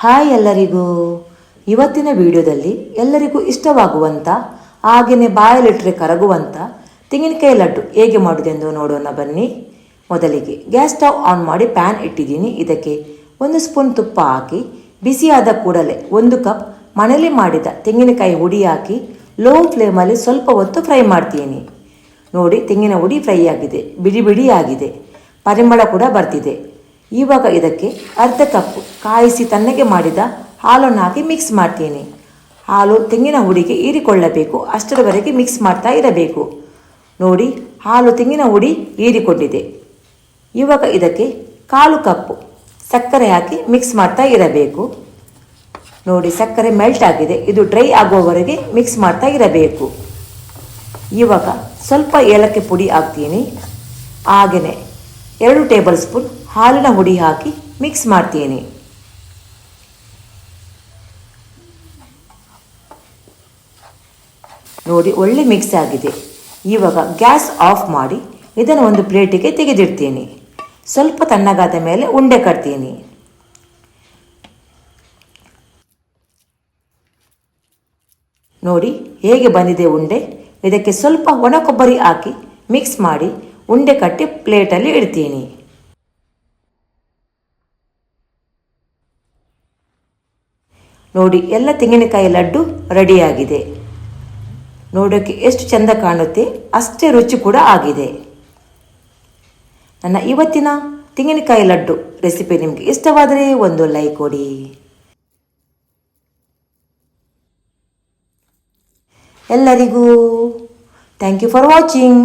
Hi ಎಲ್ಲರಿಗೂ. ಇವತ್ತಿನ ವಿಡಿಯೋದಲ್ಲಿ ಎಲ್ಲರಿಗೂ ಇಷ್ಟವಾಗುವಂಥ ಹಾಗೆಯೇ ಬಾಯಲ್ಲಿಟ್ಟರೆ ಕರಗುವಂಥ ತೆಂಗಿನಕಾಯಿ ಲಡ್ಡು ಹೇಗೆ ಮಾಡೋದೆಂದು ನೋಡೋಣ ಬನ್ನಿ. ಮೊದಲಿಗೆ ಗ್ಯಾಸ್ ಸ್ಟವ್ ಆನ್ ಮಾಡಿ ಪ್ಯಾನ್ ಇಟ್ಟಿದ್ದೀನಿ. ಇದಕ್ಕೆ 1 ಸ್ಪೂನ್ ತುಪ್ಪ ಹಾಕಿ ಬಿಸಿಯಾದ ಕೂಡಲೇ 1 ಕಪ್ ಮನೆಯಲ್ಲಿ ಮಾಡಿದ ತೆಂಗಿನಕಾಯಿ ಹುಡಿ ಹಾಕಿ ಲೋ ಫ್ಲೇಮಲ್ಲಿ ಸ್ವಲ್ಪ ಹೊತ್ತು ಫ್ರೈ ಮಾಡ್ತೀನಿ. ನೋಡಿ, ತೆಂಗಿನ ಹುಡಿ ಫ್ರೈ ಆಗಿದೆ, ಬಿಡಿ ಬಿಡಿ ಆಗಿದೆ, ಪರಿಮಳ ಕೂಡ ಬರ್ತಿದೆ. ಇವಾಗ ಇದಕ್ಕೆ ಅರ್ಧ ಕಪ್ ಕಾಯಿಸಿ ತಣ್ಣಗೆ ಮಾಡಿದ ಹಾಲನ್ನು ಹಾಕಿ ಮಿಕ್ಸ್ ಮಾಡ್ತೀನಿ. ಹಾಲು ತೆಂಗಿನ ಹುಡಿಗೆ ಹೀರಿಕೊಳ್ಳಬೇಕು, ಅಷ್ಟರವರೆಗೆ ಮಿಕ್ಸ್ ಮಾಡ್ತಾ ಇರಬೇಕು. ನೋಡಿ, ಹಾಲು ತೆಂಗಿನ ಹುಡಿ ಹೀರಿಕೊಂಡಿದೆ. ಇವಾಗ ಇದಕ್ಕೆ 1/4 ಕಪ್ ಸಕ್ಕರೆ ಹಾಕಿ ಮಿಕ್ಸ್ ಮಾಡ್ತಾ ಇರಬೇಕು. ನೋಡಿ, ಸಕ್ಕರೆ ಮೆಲ್ಟ್ ಆಗಿದೆ. ಇದು ಡ್ರೈ ಆಗುವವರೆಗೆ ಮಿಕ್ಸ್ ಮಾಡ್ತಾ ಇರಬೇಕು. ಇವಾಗ ಸ್ವಲ್ಪ ಏಲಕ್ಕಿ ಪುಡಿ ಹಾಕ್ತೀನಿ. ಹಾಗೆಯೇ 2 ಟೇಬಲ್ ಸ್ಪೂನ್ ಹಾಲಿನ ಹುಡಿ ಹಾಕಿ ಮಿಕ್ಸ್ ಮಾಡ್ತೀನಿ. ನೋಡಿ, ಒಳ್ಳೆ ಮಿಕ್ಸ್ ಆಗಿದೆ. ಇವಾಗ ಗ್ಯಾಸ್ ಆಫ್ ಮಾಡಿ ಇದನ್ನು ಒಂದು ಪ್ಲೇಟಿಗೆ ತೆಗೆದಿಡ್ತೀನಿ. ಸ್ವಲ್ಪ ತಣ್ಣಗಾದ ಮೇಲೆ ಉಂಡೆ ಕಟ್ತೀನಿ. ನೋಡಿ ಹೇಗೆ ಬಂದಿದೆ ಉಂಡೆ. ಇದಕ್ಕೆ ಸ್ವಲ್ಪ ಒಣ ಕೊಬ್ಬರಿ ಹಾಕಿ ಮಿಕ್ಸ್ ಮಾಡಿ ಉಂಡೆ ಕಟ್ಟಿ ಪ್ಲೇಟಲ್ಲಿ ಇಡ್ತೀನಿ. ನೋಡಿ, ಎಲ್ಲ ತೆಂಗಿನಕಾಯಿ ಲಡ್ಡು ರೆಡಿಯಾಗಿದೆ. ನೋಡೋಕ್ಕೆ ಎಷ್ಟು ಚೆಂದ ಕಾಣುತ್ತೆ, ಅಷ್ಟೇ ರುಚಿ ಕೂಡ ಆಗಿದೆ. ನನ್ನ ಇವತ್ತಿನ ತೆಂಗಿನಕಾಯಿ ಲಡ್ಡು ರೆಸಿಪಿ ನಿಮಗೆ ಇಷ್ಟವಾದರೆ ಒಂದು ಲೈಕ್ ಕೊಡಿ. ಎಲ್ಲರಿಗೂ ಥ್ಯಾಂಕ್ ಯು ಫಾರ್ ವಾಚಿಂಗ್.